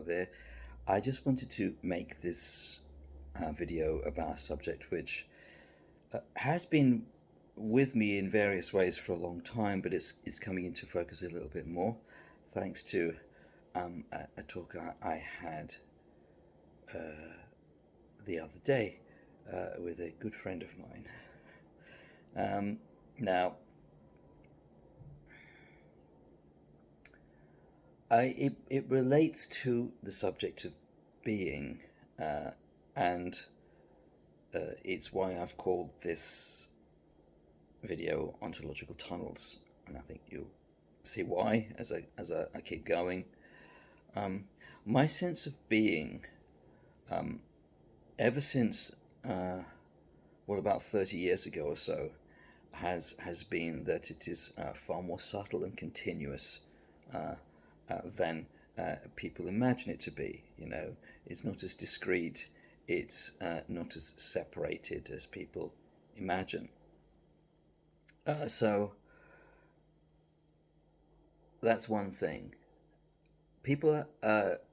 out there. I just wanted to make this video about a subject which has been with me in various ways for a long time, but it's coming into focus a little bit more, thanks to a talk I had the other day with a good friend of mine. Now, it relates to the subject of being, and it's why I've called this video Ontological Tunnels, and I think you'll see why as I keep going. My sense of being, ever since about 30 years ago or so, has been that it is far more subtle and continuous than people imagine it to be. It's not as discrete, it's not as separated as people imagine. So that's one thing. People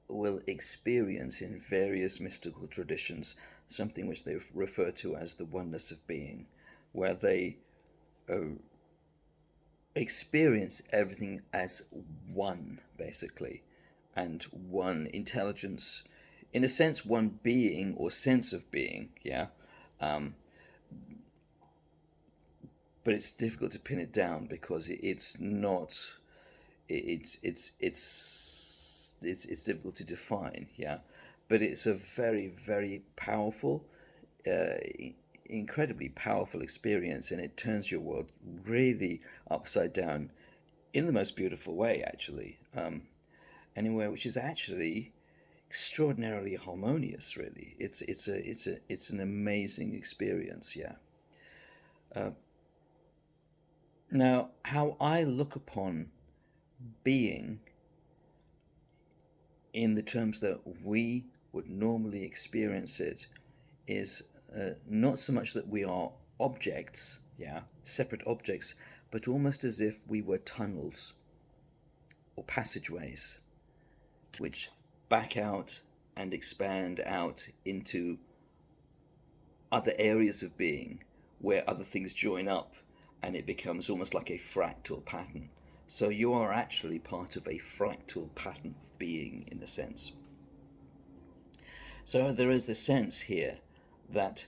will experience in various mystical traditions something which they refer to as the oneness of being, where they experience everything as one, basically, and one intelligence, in a sense, one being or sense of being, yeah. But it's difficult to pin it down because it's not. It's difficult to define, yeah. But it's a very, very powerful, uh, incredibly powerful experience, and it turns your world really upside down in the most beautiful way, actually. Anywhere which is actually extraordinarily harmonious. Really, it's an amazing experience, yeah. Uh, Now, how I look upon being in the terms that we would normally experience it is not so much that we are objects, yeah, separate objects, but almost as if we were tunnels or passageways which back out and expand out into other areas of being where other things join up and it becomes almost like a fractal pattern. So you are actually part of a fractal pattern of being, in a sense. So there is a sense here that,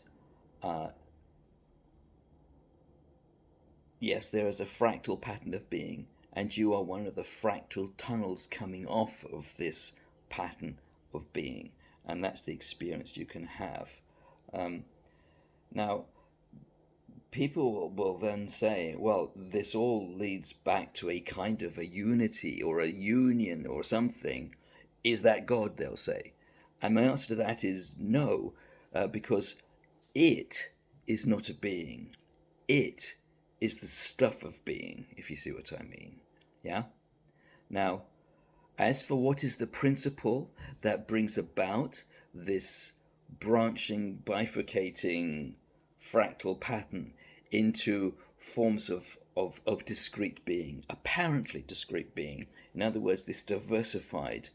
yes, there is a fractal pattern of being, and you are one of the fractal tunnels coming off of this pattern of being, and that's the experience you can have. Now, people will then say, well, this all leads back to a kind of a unity or a union or something. Is that God, they'll say. And my answer to that is no, because it is not a being. It is the stuff of being, if you see what I mean. Yeah? Now, as for what is the principle that brings about this branching, bifurcating, fractal pattern into forms of discrete being, apparently discrete being. In other words, this diversified,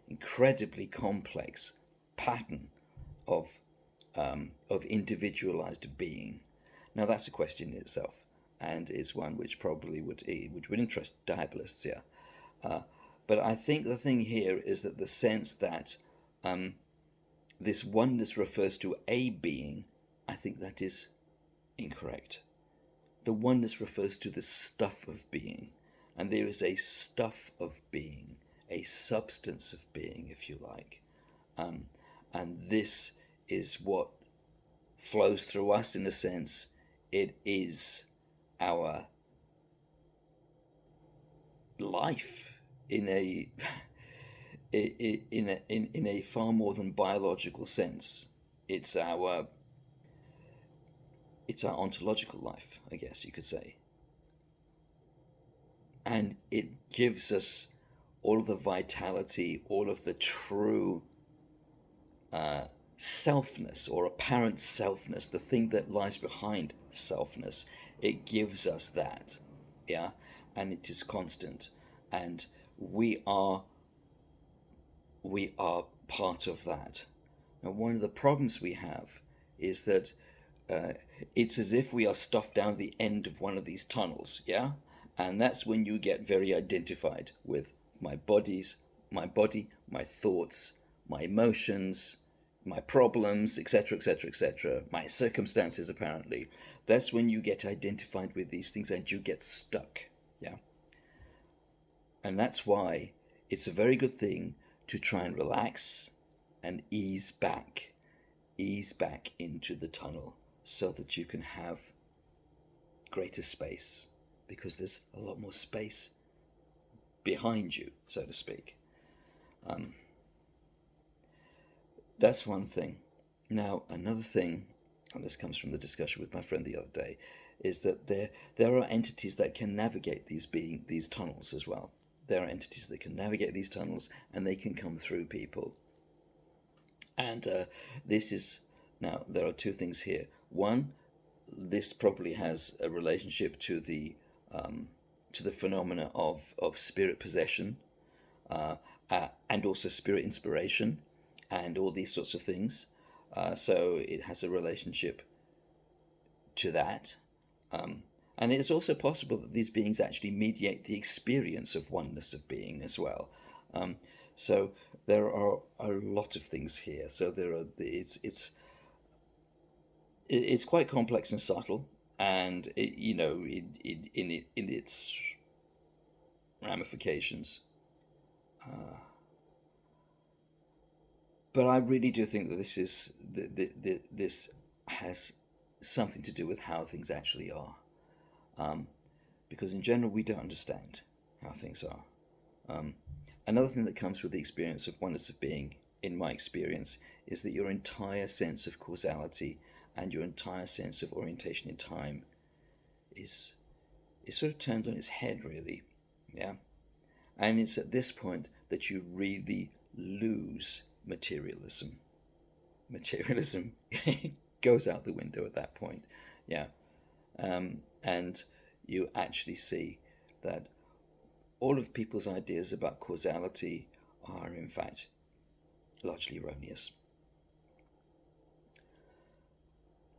incredibly complex pattern of individualized being. Now that's a question in itself, and it's one which probably would interest diabolists, yeah. But I think the thing here is that the sense that this oneness refers to a being, I think that is incorrect. The oneness refers to the stuff of being, and there is a stuff of being, a substance of being, if you like. And this is what flows through us in a sense. It is our life in a in a far more than biological sense. It's our ontological life, I guess you could say. And it gives us all of the vitality, all of the true selfness or apparent selfness, the thing that lies behind selfness. It gives us that, yeah, and it is constant. And we are we are part of that. And one of the problems we have is that uh, it's as if we are stuffed down the end of one of these tunnels, yeah? And that's when you get very identified with my body's, my body, my thoughts, my emotions, my problems, etc., etc., etc., my circumstances, apparently. That's when you get identified with these things and you get stuck, yeah? And that's why it's a very good thing to try and relax and ease back into the tunnel so that you can have greater space, because there's a lot more space behind you, so to speak. Um, that's one thing. Now, another thing, and this comes from the discussion with my friend the other day, is that there are entities that can navigate these tunnels as well. There are entities that can navigate these tunnels and they can come through people. And this is now there are two things here. One, this probably has a relationship to the phenomena of spirit possession, and also spirit inspiration, and all these sorts of things. So it has a relationship to that. And it's also possible that these beings actually mediate the experience of oneness of being as well. Um, so there are a lot of things here. So there are it's quite complex and subtle, and in its ramifications. But I really do think that this has something to do with how things actually are, because in general we don't understand how things are. Um, Another thing that comes with the experience of oneness of being, in my experience, is that your entire sense of causality and your entire sense of orientation in time is sort of turned on its head, really. Yeah. And it's at this point that you really lose materialism. Materialism goes out the window at that point. Yeah. And you actually see that all of people's ideas about causality are, in fact, largely erroneous.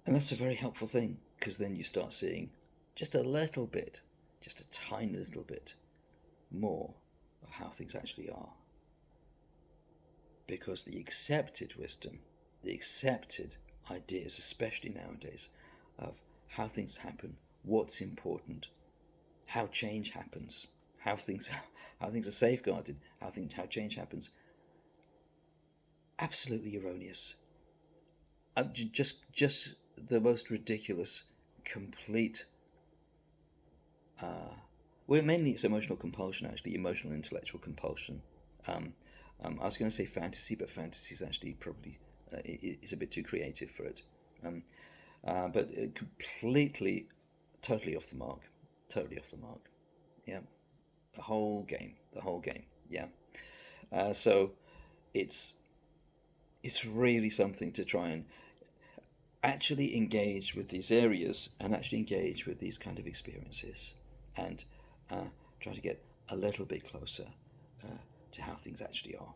And that's a very helpful thing, because then you start seeing just a little bit, just a tiny little bit more of how things actually are. Because the accepted wisdom, the accepted ideas, especially nowadays, of how things happen, what's important, how change happens, how things are safeguarded, how change happens, absolutely erroneous. Just the most ridiculous, complete. Well, mainly it's emotional compulsion, actually, emotional intellectual compulsion. Um, I was going to say fantasy, but fantasy is actually probably is a bit too creative for it. Um, but completely, totally off the mark, totally off the mark. Yeah, the whole game. Yeah. So it's really something to try and actually engage with these areas and actually engage with these kind of experiences, and try to get a little bit closer to how things actually are.